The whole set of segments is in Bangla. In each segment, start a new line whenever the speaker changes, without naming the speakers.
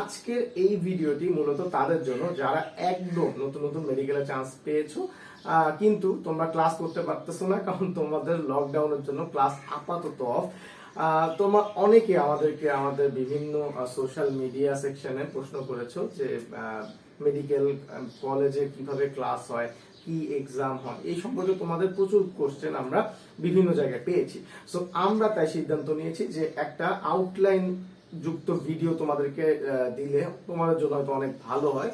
আজকের এই ভিডিওটি মূলত তাদের জন্য যারা একদম নতুন নতুন মেডিকেলে চান্স পেয়েছো, কিন্তু তোমরা ক্লাস করতে পারতেছো না, কারণ তোমাদের লকডাউনের জন্য ক্লাস আপাতত অফ। তোমরা অনেকে আমাদের বিভিন্ন সোশ্যাল মিডিয়া সেকশনে প্রশ্ন করেছো যে মেডিকেল কলেজে কিভাবে ক্লাস হয়, কি এক্সাম হয়, এই সম্পর্কে তোমাদের প্রচুর কোশ্চেন আমরা বিভিন্ন জায়গায় পেয়েছি। সো আমরা তাই সিদ্ধান্ত নিয়েছি যে একটা আউটলাইন যুক্ত ভিডিও তোমাদেরকে দিলে তোমাদের জন্য হয়তো অনেক ভালো হয়।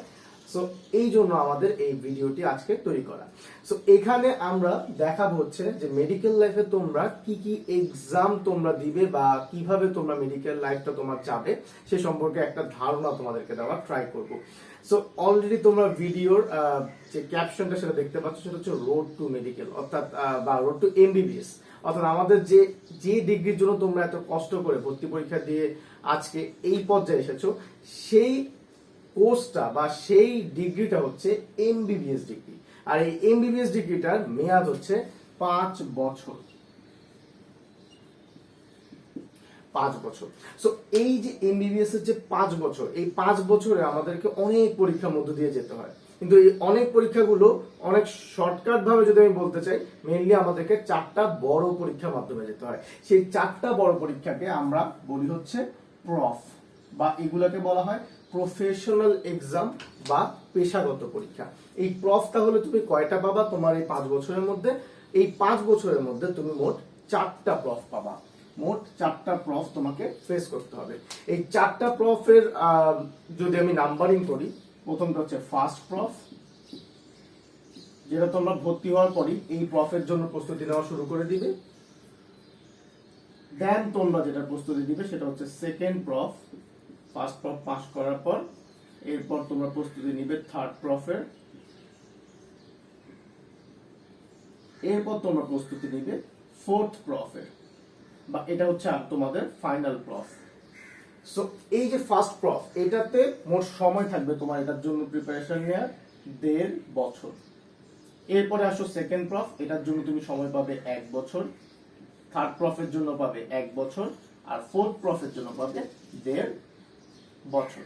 সো এই জন্য আমাদের এই ভিডিওটি আজকে তৈরি করা। সো এখানে আমরা দেখাবো হচ্ছে যে মেডিকেল লাইফে তোমরা কি কি এক্সাম তোমরা দিবে বা কিভাবে তোমরা মেডিকেল লাইফটা তোমার যাবে সে সম্পর্কে একটা ধারণা তোমাদেরকে দেওয়ার ট্রাই করব। সো অলরেডি তোমরা ভিডিওর যে ক্যাপশনটা সেটা দেখতে পাচ্ছ, সেটা হচ্ছে রোড টু মেডিকেল, অর্থাৎ বা রোড টু এমবিবিএস। অর্থাৎ আমাদের যে ডিগ্রির জন্য তোমরা এত কষ্ট করে ভর্তি পরীক্ষা দিয়ে আজকে এই পর্যায়ে এসেছো, সেই কোর্সটা বা সেই ডিগ্রিটা হচ্ছে এমবিবিএস ডিগ্রি। আর এই এমবিবিএস ডিগ্রিটার মেয়াদ হচ্ছে 5 বছর। 5 বছর। সো এই যে এমবিবিএস এর যে 5 বছর, এই 5 বছরে আমাদেরকে অনেক পরীক্ষার মধ্য দিয়ে যেতে হয়। কিন্তু এই অনেক পরীক্ষাগুলো অনেক শর্টকাট ভাবে যদি আমি বলতে চাই, মেইনলি আমাদেরকে 4টা বড় পরীক্ষার মাধ্যমে যেতে হয়। সেই 4টা বড় পরীক্ষাকে আমরা বলি হচ্ছে প্রফ, বা এগুলোকে বলা হয় প্রফেশনাল এক্সাম বা পেশাগত পরীক্ষা। এই প্রফ তাহলে তুমি কয়টা পাবা তোমার এই 5 বছরের মধ্যে? এই 5 বছরের মধ্যে তুমি মোট 4টা প্রফ পাবা। মোট 4টা প্রফ তোমাকে ফেস করতে হবে। এই 4টা প্রফের যদি আমি নাম্বারিং করি, প্রথমটা হচ্ছে ফার্স্ট প্রফ, যেটা তোমরা ভর্তি হওয়ার পরই এই প্রফের জন্য প্রস্তুতি নেওয়া শুরু করে দিবে। দেন তোমরা যেটা প্রস্তুতি দিবে সেটা হচ্ছে second proof. First proof pass করার পর এরপর তোমরা প্রস্তুতি নিবে থার্ড প্রফের। এরপর তোমরা প্রস্তুতি নিবে ফোর্থ প্রফের, বা এটা হচ্ছে তোমাদের ফাইনাল প্রফ। সো এই যে ফার্স্ট প্রফ, এটাতে মোট সময় থাকবে তোমার এটার জন্য প্রিপারেশন নেওয়ার 1.5 বছর। এরপরে আসো সেকেন্ড প্রফ, এটার জন্য তুমি সময় পাবে 1 বছর। থার্ড প্রফের জন্য পাবে 1 বছর, আর ফোর্থ প্রফের জন্য পাবে 1.5 বছর।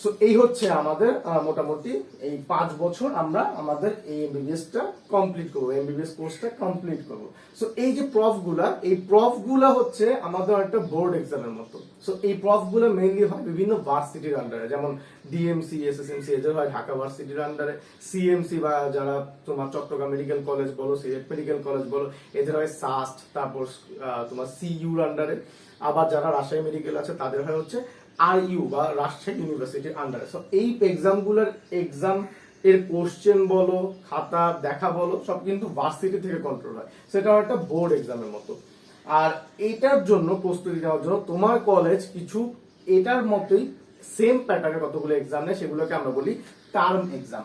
সো এই হচ্ছে আমাদের মোটামুটি এই 5 বছর আমরা আমাদের এই এমবিবিএসটা কমপ্লিট করব, এমবিবিএস কোর্সটা কমপ্লিট করব। সো এই যে প্রফগুলা হচ্ছে আমাদের একটা বোর্ড এক্সামের মতো। সো এই প্রফগুলো মেইনলি হয় বিভিন্ন ভার্সিটির আন্ডারে, যেমন ডিএমসি, এসএসএমসি, এদের হয় ঢাকা ভার্সিটির আন্ডারে। সিএমসি বা যারা তোমার চট্টগ্রাম মেডিকেল কলেজ বলো, সিলেট মেডিকেল কলেজ বলো, এদের হয় সাস্ট, তারপর তোমার সিইউর আন্ডারে। আবার যারা রাজশাহী মেডিকেল আছে তাদের হয় হচ্ছে আরইউ বা রাজশাহী ইউনিভার্সিটির আন্ডারে। সো এই এক্সাম এর কোশ্চেন বলো, খাতা দেখা বলো, সব কিন্তু ভার্সিটি থেকে কন্ট্রোল হয়। সেটা একটা বোর্ড এক্সামের মতো। আর এটার জন্য প্রস্তুতি নেওয়ার জন্য তোমার কলেজ কিছু এটার মতোই সেম প্যাটার্নে কতগুলো এক্সাম নেয়, সেগুলোকে আমরা বলি টার্ম এক্সাম।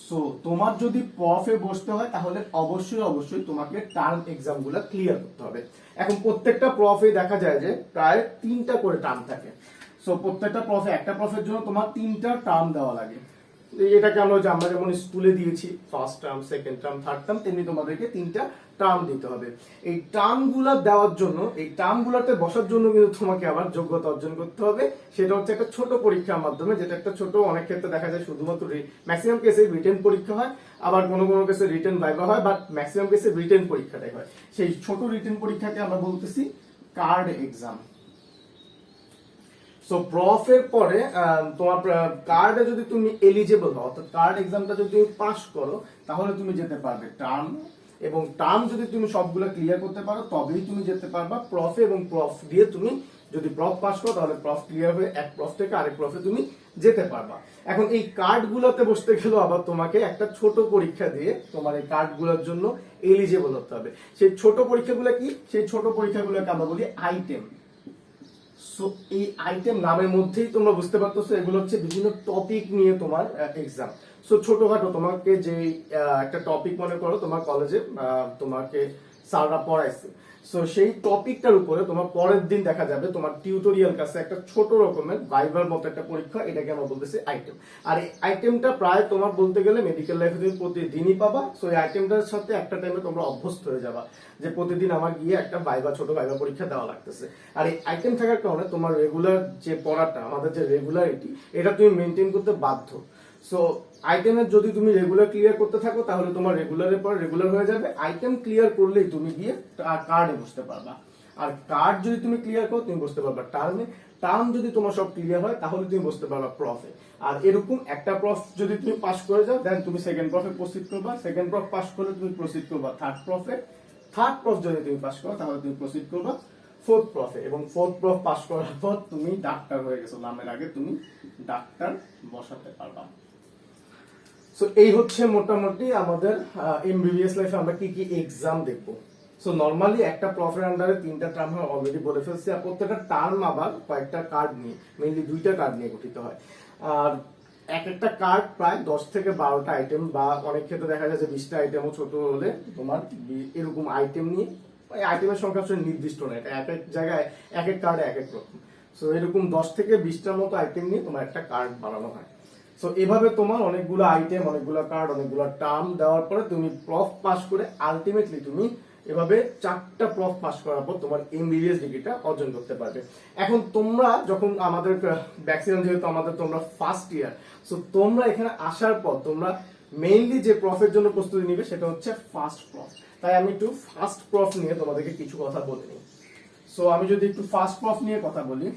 সো তোমার যদি প্রফে বসতে হয় তাহলে অবশ্যই তোমাকে টার্ম এক্সাম গুলা ক্লিয়ার করতে হবে। এখন প্রত্যেকটা প্রফে দেখা যায় যে প্রায় 3টা করে টার্ম থাকে। সো প্রত্যেকটা প্রফে, একটা প্রফের জন্য তোমার 3টা টার্ম দেওয়া লাগে। এটাকে আমরা যেমন স্কুলে দিয়েছি first term, second term, third term, তেমনি তোমাদেরকে 3টা টার্ম দিতে হবে। এই টার্মগুলা দেওয়ার জন্য, এই টার্মগুলাতে বসার জন্য কিন্তু তোমাকে আবার যোগ্যতা অর্জন করতে হবে। সেটা হচ্ছে একটা ছোট পরীক্ষার মাধ্যমে, যেটা একটা ছোট, অনেক ক্ষেত্রে দেখা যায় শুধুমাত্র ম্যাক্সিমাম কেসে রিটেন পরীক্ষা হয়, আবার কোনো কেসে রিটেন ভাইভা হয়, বাট ম্যাক্সিমাম কেসে রিটেন পরীক্ষাটাই হয়। সেই ছোট রিটেন পরীক্ষাকে আমরা বলতেছি কার্ড এক্সাম। সো প্রফের পরে তোমার কার্ডে যদি তুমি এলিজেবল হও, অর্থাৎ কার্ড এক্সামটা যদি তুমি পাস করো, তাহলে তুমি যেতে পারবে টার্ম। এবং টার্ম যদি তুমি সবগুলো ক্লিয়ার করতে পারো তবেই তুমি যেতে পারবা প্রফে। এবং প্রফ দিয়ে তুমি যদি প্রফ পাস করো তাহলে প্রফ ক্লিয়ার হয়ে এক প্রফ থেকে আরেক প্রফে তুমি যেতে পারবা। এখন এই কার্ডগুলোতে বসতে গেলেও আবার তোমাকে একটা ছোট পরীক্ষা দিয়ে তোমার এই কার্ডগুলোর জন্য এলিজেবল হতে হবে। সেই ছোট পরীক্ষাগুলো কি? সেই ছোট পরীক্ষাগুলোকে আমরা বলি আইটেম। সো এই আইটেম নামের মধ্যেই তোমরা বুঝতে পারতেছো এগুলো হচ্ছে বিভিন্ন টপিক নিয়ে তোমার এক্সাম। সো ছোটখাটো তোমাকে যে একটা টপিক মনে করো তোমার কলেজে তোমাকে স্যাররা পড়াইছে। সো সেই টপিকটার উপরে তোমার পরের দিন দেখা যাবে তোমার টিউটোরিয়াল কাছে একটা ছোট রকমের ভাইবার মতো একটা পরীক্ষা, এটাকে আমরা বলতেছি আইটেম। আর এই আইটেমটা প্রায় তোমার বলতে গেলে মেডিকেল লাইফে তুমি প্রতিদিনই পাবা। সো এই আইটেমটার সাথে একটা টাইমে তোমরা অভ্যস্ত হয়ে যাবা যে প্রতিদিন আমার গিয়ে একটা ছোট ভাইবা পরীক্ষা দেওয়া লাগতেছে। আর এই আইটেম থাকার কারণে তোমার রেগুলার যে পড়াটা, আমাদের যে রেগুলারিটি, এটা তুমি মেনটেন করতে বাধ্য। সো আইটেমের যদি তুমি রেগুলার ক্লিয়ার করতে থাকো তাহলে তোমার রেগুলারের পর রেগুলার হয়ে যাবে। আইটেম ক্লিয়ার করলেই তুমি গিয়ে কার্ডে বসতে পারবা। আর কার্ড যদি তুমি ক্লিয়ার করো তুমি বসতে পারবা টার্মে। টার্ম যদি তোমার সব ক্লিয়ার হয় তাহলে তুমি বসতে পারবা প্রফে। আর এরকম একটা প্রফ যদি তুমি পাস করে যাও দেন তুমি সেকেন্ড প্রফে প্রসিড করবা। সেকেন্ড প্রফ পাস করলে তুমি প্রসিড করবা থার্ড প্রফে। থার্ড প্রফ যদি তুমি পাস করো তাহলে তুমি প্রসিড করবা ফোর্থ প্রফে। এবং ফোর্থ প্রফ পাস করার পর তুমি ডাক্তার হয়ে গেছো, নামের আগে তুমি ডাক্তার বসাতে পারবা। সো এই হচ্ছে মোটামুটি আমাদের এমবিবিএস লাইফে আমরা কি কি এক্সাম দেখবো। সো নরমালি একটা প্রফের আন্ডারে 3টা টার্ম হয়, অলরেডি বলে ফেলছি। আর প্রত্যেকটা টার্ম আবার কয়েকটা কার্ড নিয়ে, মেইনলি 2টা কার্ড নিয়ে গঠিত হয়। আর এক একটা কার্ড প্রায় 10 থেকে 12টা আইটেম, বা অনেক ক্ষেত্রে দেখা যায় যে 20টা আইটেমও ছোট হলে তোমার এরকম আইটেম নিয়ে, আইটেমের সংখ্যা আসলে নির্দিষ্ট নয়, এটা এক এক জায়গায় এক এক কার্ডে এক এক রকম। সো এরকম 10 থেকে 20টার মতো আইটেম নিয়ে তোমার একটা কার্ড বানানো হয়। সো এভাবে তোমার অনেকগুলো আইটেম, অনেকগুলো কার্ড, অনেকগুলো টার্ম দেওয়ার পরে তুমি প্রফ পাস করে আলটিমেটলি তুমি এভাবে 4টা প্রফ পাস করার পর তোমার এমবিবিএস ডিগ্রিটা অর্জন করতে পারবে। এখন তোমরা যখন আমাদের ভ্যাকসিন, যেহেতু আমাদের তোমরা ফার্স্ট ইয়ার, সো তোমরা এখানে আসার পর তোমরা মেইনলি যে প্রফের জন্য প্রস্তুতি নিবে সেটা হচ্ছে ফার্স্ট প্রফ। তাই আমি একটু ফার্স্ট প্রফ নিয়ে তোমাদেরকে কিছু কথা বলে নিই। সো আমি যদি একটু ফার্স্ট প্রফ নিয়ে কথা বলি,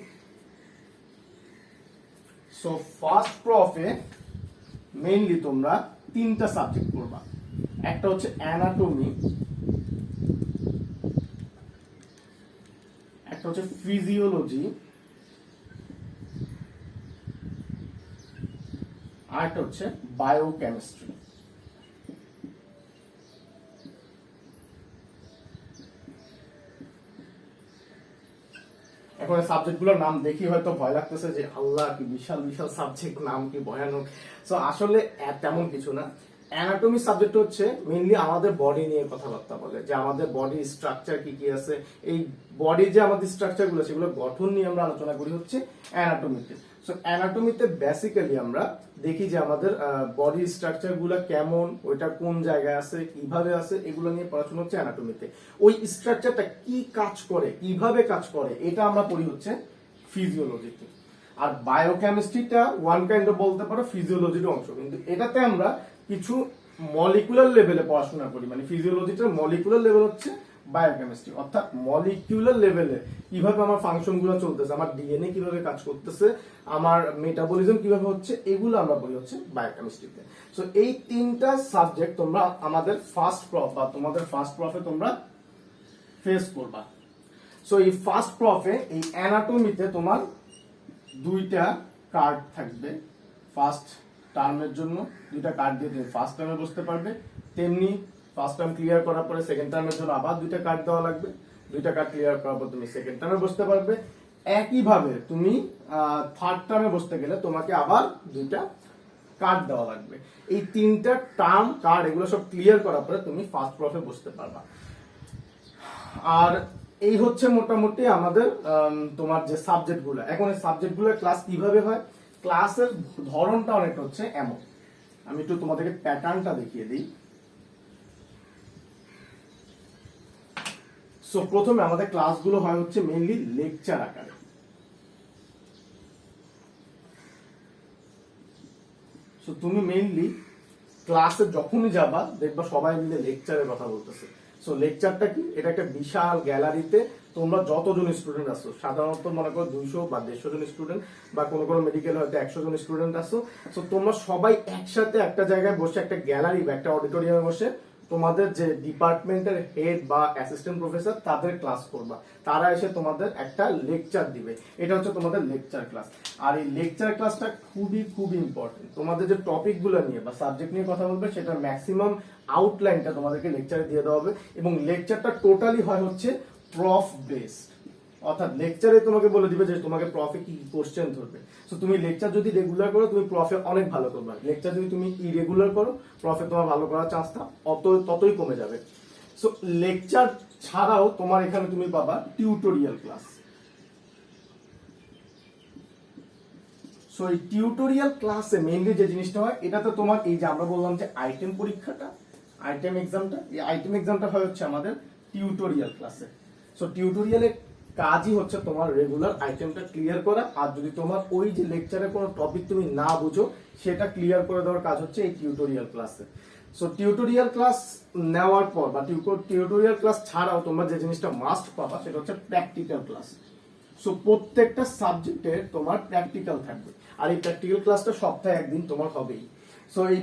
সো ফার্স্ট প্রফে মেইনলি তোমরা 3টা সাবজেক্ট পড়বা। একটা হচ্ছে অ্যানাটমি, একটা হচ্ছে ফিজিওলজি, আর একটা হচ্ছে বায়োকেমিস্ট্রি। এখন সাবজেক্টগুলোর নাম দেখি হয়তো ভয় লাগতেছে যে আল্লাহ কি বিশাল বিশাল সাবজেক্ট, নাম কি ভয়ানক। সো আসলে তেমন কিছু না। অ্যানাটমি সাবজেক্ট হচ্ছে মেইনলি আমাদের বডি নিয়ে কথাবার্তা বলে, যে আমাদের বডি স্ট্রাকচার কি কি আছে, এই বডি যে আমাদের স্ট্রাকচার গুলো সেগুলো গঠন নিয়ে আমরা আলোচনা করি হচ্ছে অ্যানাটমিতে। সো অ্যানাটমিতে বেসিক্যালি আমরা দেখি যে আমাদের বডি স্ট্রাকচার গুলো কেমন, ওইটা কোন জায়গায় আছে, কিভাবে আছে, এগুলো নিয়ে পড়াশোনা হচ্ছে অ্যানাটমিতে। ওই স্ট্রাকচারটা কি কাজ করে, কিভাবে কাজ করে, এটা আমরা পড়ি হচ্ছে ফিজিওলজিতে। আর বায়োকেমিস্ট্রিটা ওয়ান কাইন্ড অফ বলতে পারো ফিজিওলজির অংশ, কিন্তু এটাতে আমরা কিছু মলিকুলার লেভেলে পড়াশোনা করি। মানে ফিজিওলজিটার মলিকুলার লেভেল হচ্ছে বায়োকেমিস্ট্রি, অর্থাৎ মলিকিউলার লেভেলে কিভাবে আমার ফাংশন গুলো চলতেছে, আমার ডিএনএ কিভাবে কাজ করতেছে, আমার মেটাবলিজম কিভাবে হচ্ছে, এগুলো আমরা বলি হচ্ছে বায়োকেমিস্ট্রিতে। সো এই 3টা সাবজেক্ট তোমরা আমাদের ফার্স্ট প্রফ বা তোমাদের ফার্স্ট প্রফে তোমরা ফেস করবা। সো এই ফার্স্ট প্রফে এই অ্যানাটমিতে তোমার 2টা কার্ড থাকবে। ফার্স্ট টার্মের জন্য 2টা কার্ড দিয়ে তুমি ফার্স্ট টার্মে বসতে পারবে। তেমনি ফার্স্ট টার্ম ক্লিয়ার করার পরে সেকেন্ড টার্মের জন্য আবার 2টা কার্ড দেওয়া লাগবে। 2টা কার্ড ক্লিয়ার করার পর তুমি সেকেন্ড টার্মে বসতে পারবে। একইভাবে তুমি থার্ড টার্মে বসতে গেলে তোমাকে আবার 2টা কার্ড দেওয়া লাগবে। এই 3টা টার্ম কার্ড এগুলো সব ক্লিয়ার করার পরে তুমি ফার্স্ট প্রফে বসতে পারবা। আর এই হচ্ছে মোটামুটি আমাদের তোমার যে সাবজেক্টগুলো। এখন এই সাবজেক্টগুলোর ক্লাস কিভাবে হয়, ক্লাসের ধরনটা অনেকটা হচ্ছে এমন। আমি একটু তোমাদেরকে প্যাটার্নটা দেখিয়ে দিই। সো প্রথমে আমাদের ক্লাসগুলো হয় হচ্ছে মেইনলি লেকচার আকারে। সো তুমি মেইনলি ক্লাসে যখনই যাবা দেখবা সবাই মিলে লেকচারের কথা বলতেছে। সো লেকচারটা কি, এটা একটা বিশাল গ্যালারিতে তোমরা যতজন স্টুডেন্ট আসো, সাধারণত মনে করো 200 বা 150 জন স্টুডেন্ট, বা কোনো কোনো মেডিকেল হয়তো 100 জন স্টুডেন্ট আসো। সো তোমরা সবাই একসাথে একটা জায়গায় বসে, একটা গ্যালারি বা একটা অডিটোরিয়ামে বসে তোমাদের যে ডিপার্টমেন্টের হেড বা অ্যাসিস্ট্যান্ট প্রফেসর তাদের ক্লাস করবা। তারা এসে তোমাদের একটা লেকচার দিবে, এটা হচ্ছে তোমাদের লেকচার ক্লাস। আর এই লেকচার ক্লাসটা খুবই খুবই ইম্পর্টেন্ট। তোমাদের যে টপিকগুলো নিয়ে বা সাবজেক্ট নিয়ে কথা বলবে সেটার ম্যাক্সিমাম আউটলাইনটা তোমাদেরকে লেকচারে দিয়ে দেওয়া হবে। এবং লেকচারটা টোটালি হয় হচ্ছে প্রফ বেসড, অর্থাৎ লেকচারে তোমাকে বলে দিবে যে তোমাকে প্রফে কি কোশ্চেন ধরবে। সো তুমি লেকচার যদি রেগুলার করো তুমি প্রফে অনেক ভালো করবে। লেকচার যদি তুমি ইরেগুলার করো প্রফে তোমার ভালো করার চান্সটা ততই কমে যাবে। সো লেকচার ছাড়াও তোমার এখানে তুমি পাবা টিউটোরিয়াল ক্লাস। সো এই টিউটোরিয়াল ক্লাসে মেইনলি যে জিনিসটা হয়, এটা তো তোমার এই যে আমরা বললাম যে আইটেম পরীক্ষাটা, আইটেম এক্সামটা, এই আইটেম এক্সামটা হয় হচ্ছে আমাদের টিউটোরিয়াল ক্লাসে। সো টিউটোরিয়ালের কাজই হচ্ছে তোমার রেগুলার আইটেমটা ক্লিয়ার করা, আর যদি তোমার ওই যে লেকচারের কোনো টপিক তুমি না বুঝো সেটা ক্লিয়ার করে দেওয়ার কাজ হচ্ছে এই টিউটোরিয়াল ক্লাসে। সো টিউটোরিয়াল ক্লাস নেওয়ার পর বা টিউটোরিয়াল ক্লাস ছাড়াও তোমরা যে জিনিসটা মাস্ট পাবা সেটা হচ্ছে প্র্যাকটিক্যাল ক্লাস। সো প্রত্যেকটা সাবজেক্টে তোমার প্র্যাকটিক্যাল থাকবে, আর এই প্র্যাকটিক্যাল ক্লাসটা সপ্তাহে একদিন তোমার হবেই। সো এই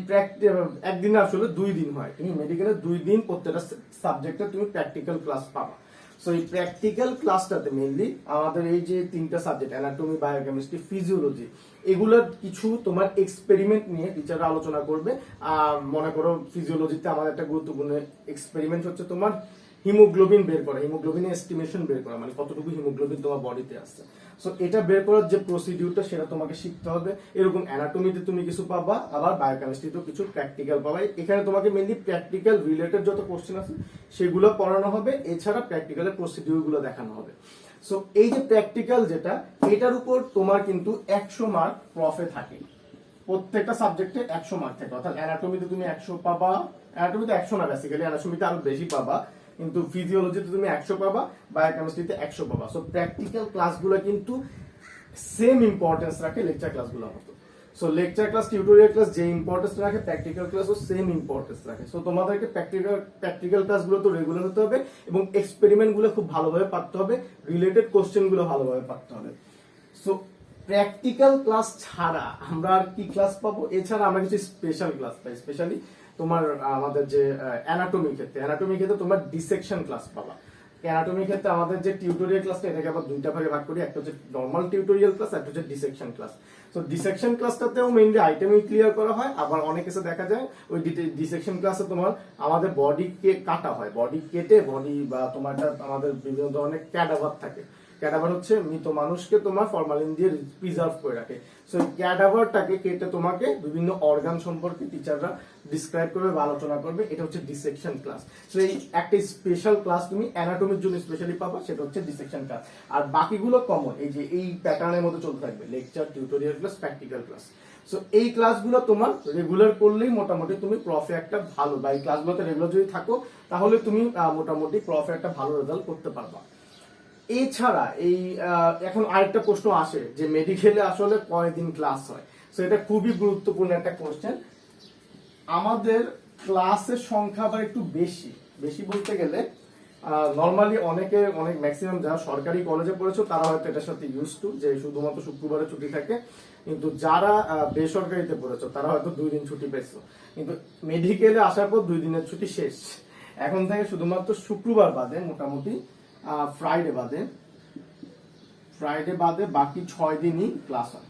একদিনে আসলে 2 দিন হয়, তুমি মেডিকেলে 2 দিন প্রত্যেকটা সাবজেক্টে তুমি প্র্যাকটিক্যাল ক্লাস পাবা। সো এই প্র্যাকটিক্যাল ক্লাসটাতে মেইনলি আমাদের এই যে 3টা সাবজেক্ট অ্যানাটমি, বায়োকেমিস্ট্রি, ফিজিওলজি, এগুলোর কিছু তোমার এক্সপেরিমেন্ট নিয়ে টিচাররা আলোচনা করবে। মনে করো ফিজিওলজিতে আমাদের একটা গুরুত্বপূর্ণ এক্সপেরিমেন্ট হচ্ছে তোমার হিমোগ্লোবিন বের করা, হিমোগ্লোবিনের এস্টিমেশন বের করা, মানে কতটুকু হিমোগ্লোবিন তোমার বডিতে আছে। সো এটা বের করার যে প্রসিডিউরটা সেটা তোমাকে শিখতে হবে। এরকম অ্যানাটমিতে তুমি কিছু পাবা, আবার বায়োকেমিস্ট্রিতেও কিছু প্র্যাকটিক্যাল পাবা। এখানে তোমাকে মেইনলি প্র্যাকটিক্যাল রিলেটেড যত কোশ্চেন আছে সেগুলো পড়ানো হবে, এছাড়া প্র্যাকটিক্যালের প্রসিডিউর গুলো দেখানো হবে। সো এই যে প্র্যাকটিক্যাল যেটা, এটার উপর তোমার কিন্তু 100 মার্ক প্রফে থাকে, প্রত্যেকটা সাবজেক্টে 100 মার্ক থাকে। অর্থাৎ অ্যানাটমিতে তুমি 100 পাবা, অ্যানাটমিতে 100 না, বেসিক্যালি অ্যানাটমিতে আরো বেশি পাবা, কিন্তু ফিজিওলজিতে তুমি 100 পাবা, বায়োকেমিস্ট্রিতে 100 পাবা। সো প্র্যাকটিক্যাল ক্লাসগুলো কিন্তু সেম ইম্পর্টেন্স রাখে লেকচার ক্লাসগুলোর মতো। So lecture class, tutorial class যে ইম্পর্টেন্স রাখে, প্র্যাকটিক্যাল ক্লাসও সেম ইম্পর্টেন্স রাখে। সো তোমাদেরকে প্র্যাকটিক্যাল ক্লাসগুলো তো রেগুলার হতে হবে, এবং এক্সপেরিমেন্ট গুলো খুব ভালোভাবে পারতে হবে, রিলেটেড কোশ্চেন গুলো ভালোভাবে পারতে হবে। সো প্র্যাকটিক্যাল ক্লাস ছাড়া আমরা আর কি ক্লাস পাবো? এছাড়া আমরা কিছু স্পেশাল ক্লাস পাই, স্পেশালি তোমার আমাদের যে অ্যানাটমি ক্ষেত্রে তোমরা ডিসেকশন ক্লাস পাবা। অ্যানাটমি ক্ষেত্রে আমাদের যে টিউটোরিয়াল ক্লাসটা, এটাকে আবার 2টা ভাগে ভাগ করি, একটা হচ্ছে নরমাল টিউটোরিয়াল ক্লাস, একটা হচ্ছে ডিসেকশন ক্লাস। সো ডিসেকশন ক্লাসটাতেও মেইনলি আইটেমই ক্লিয়ার করা হয়, আবার অনেক কিছু দেখা যায় ওই ডিসেকশন ক্লাসে তোমার আমাদের বডিকে কাটা হয়, বডি কেটে বডি বা তোমার আমাদের বিভিন্ন ধরনের ক্যাডাভার থাকে। ক্যাডাভার হচ্ছে মৃত মানুষকে তোমার ফরমালিন দিয়ে প্রিজার্ভ করে রাখে। সো এই ক্যাডাভারটাকে কেটে তোমাকে বিভিন্ন অর্গান সম্পর্কে টিচাররা ডিসক্রাইব করবে বা আলোচনা করবে, এটা হচ্ছে ডিসেকশন ক্লাস। সো এই একটা স্পেশাল ক্লাস তুমি অ্যানাটমির জন্য স্পেশালি পাবা, সেটা হচ্ছে ডিসেকশন ক্লাস। আর বাকিগুলো কমন, এই যে এই প্যাটার্নের মধ্যে চলতে থাকবে, lecture, tutorial class, practical class. So এই ক্লাসগুলো তোমার রেগুলার করলেই মোটামুটি তুমি প্রফে একটা ভালো, বা এই ক্লাসগুলোতে রেগুলার যদি থাকো তাহলে তুমি মোটামুটি প্রফে একটা ভালো রেজাল্ট করতে পারবা। এছাড়া এই এখন আরেকটা প্রশ্ন আসে যে মেডিকেলে আসলে কয়দিন ক্লাস হয়। সো এটা খুবই গুরুত্বপূর্ণ একটা কোশ্চেন। আমাদের ক্লাসের সংখ্যা আবার একটু বেশি বলতে গেলে নর্মালি অনেক ম্যাক্সিমাম যারা সরকারি কলেজে পড়েছো তারা হয়তো এটার সাথে ইউজ টু, যে শুধুমাত্র শুক্রবারে ছুটি থাকে। কিন্তু যারা বেসরকারিতে পড়েছো তারা হয়তো 2 দিন ছুটি পেয়েছো, কিন্তু মেডিকেলে আসার পর 2 দিনের ছুটি শেষ। এখন থেকে শুধুমাত্র শুক্রবার বাদে, মোটামুটি ফ্রাইডে বাদে বাকি 6 দিনই ক্লাস হয়।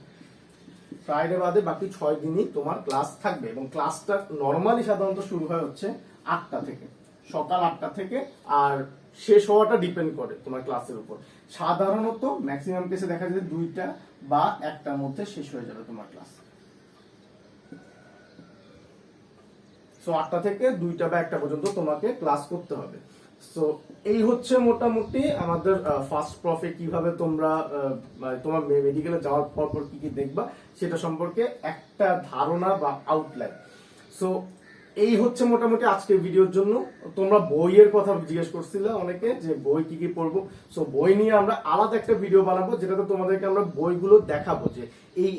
ফ্রাইডে বাদে বাকি 6 দিনই তোমার ক্লাস থাকবে, এবং ক্লাসটা নর্মালি সাধারণত শুরু হয় হচ্ছে 8টা থেকে, সকাল 8টা থেকে, আর শেষ হওয়াটা ডিপেন্ড করে তোমার ক্লাসের উপর। সাধারণত ম্যাক্সিমাম কেসে দেখা যায় 2টা বা 1টার মধ্যে শেষ হয়ে যাবে তোমার ক্লাস। সো 8টা থেকে 2টা বা 1টা পর্যন্ত তোমাকে ক্লাস করতে হবে। সো এই হচ্ছে মোটামুটি আমাদের ফার্স্ট প্রফে কিভাবে তোমরা তোমার মেডিকেলে যাওয়ার পর কি কি দেখবা সেটা সম্পর্কে একটা ধারণা বা আউটলাইন। সো এই হচ্ছে মোটামুটি আজকের ভিডিওর জন্য। তোমরা বইয়ের কথা জিজ্ঞেস করছিলে অনেকে, যে বই কি কি পড়বো। সো বই নিয়ে আমরা আলাদা একটা ভিডিও বানাবো, যেটাতে তোমাদেরকে আমরা বইগুলো দেখাবো যে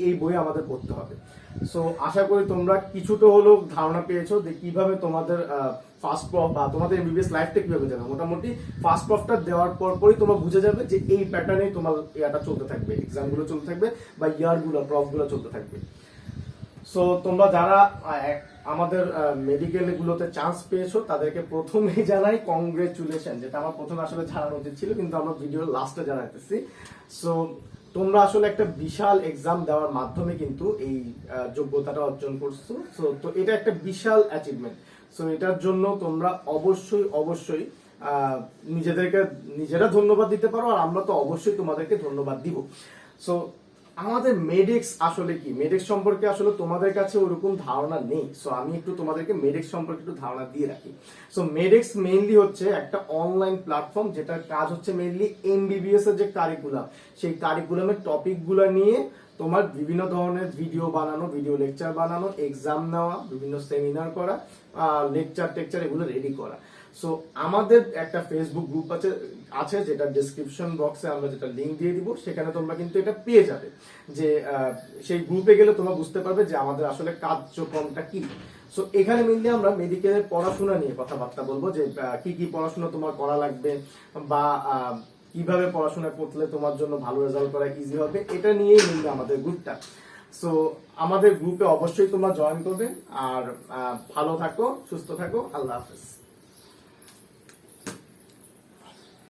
এই বই আমাদের পড়তে হবে। সো আশা করি তোমরা কিছুটা হলেও ধারণা পেয়েছো যে কিভাবে তোমাদের ফার্স্ট প্রফ বা তোমাদের এমবিবিএস লাইফটা কিভাবে যাবে। মোটামুটি ফার্স্ট প্রফটা দেওয়ার পরই তোমরা বুঝে যাবে যে এই প্যাটার্নেই তোমার ইয়াটা চলতে থাকবে, এক্সামগুলো চলতে থাকবে বা ইয়ারগুলো প্রফগুলো চলতে থাকবে। সো তোমরা যারা আমাদের মেডিকেল গুলোতে চান্স পেয়েছো তাদেরকে প্রথমেই জানাই কংগ্রেচুলেশন, যেটা আমার প্রথমে আসলে জানানো উচিত ছিল, কিন্তু আমরা ভিডিওর লাস্টে জানাইতেছি। সো তোমরা আসলে একটা বিশাল এক্সাম দেওয়ার মাধ্যমে কিন্তু এই যোগ্যতাটা অর্জন করছো। সো তো এটা একটা বিশাল অ্যাচিভমেন্ট। সো এটার জন্য তোমরা অবশ্যই নিজেরা ধন্যবাদ দিতে পারো, আর আমরা তো অবশ্যই তোমাদেরকে ধন্যবাদ দিব। সো আমাদের মেডেক্স আসলে কি, মেডেক্স সম্পর্কে আসলে তোমাদের কাছে ওরকম ধারণা নেই, সো আমি একটু তোমাদেরকে মেডেক্স সম্পর্কে একটু ধারণা দিয়ে রাখি। সো মেডেক্স মেইনলি হচ্ছে একটা অনলাইন প্ল্যাটফর্ম, যেটার কাজ হচ্ছে মেইনলি এমবিবিএস এর যে কারিকুলাম, সেই কারিকুলামের টপিকগুলো নিয়ে তোমার বিভিন্ন ধরনের ভিডিও বানানো, ভিডিও লেকচার বানানো, এক্সাম নেওয়া, বিভিন্ন সেমিনার করা, লেকচার টেকচার এগুলো রেডি করা। সো আমাদের একটা ফেসবুক গ্রুপ আছে আছে যেটা ডেসক্রিপশন বক্সে আমরা যেটা লিংক দিয়ে দিব, সেখানে তোমরা কিন্তু এটা পেয়ে যাবে। যে সেই গ্রুপে গেলে তোমরা বুঝতে পারবে যে আমাদের আসলে কার্যক্রমটা কি। সো এখানে মেনলি আমরা মেডিকেলের পড়াশোনা নিয়ে কথাবার্তা বলবো, যে কি কি পড়াশোনা তোমার করা লাগবে, বা কিভাবে পড়াশোনা করলে তোমার জন্য ভালো রেজাল্ট করা ইজি হবে, এটা নিয়েই মেনলি আমাদের গ্রুপটা। সো আমাদের গ্রুপে অবশ্যই তোমরা জয়েন করবে। আর ভালো থাকো, সুস্থ থাকো, আল্লাহ হাফেজ।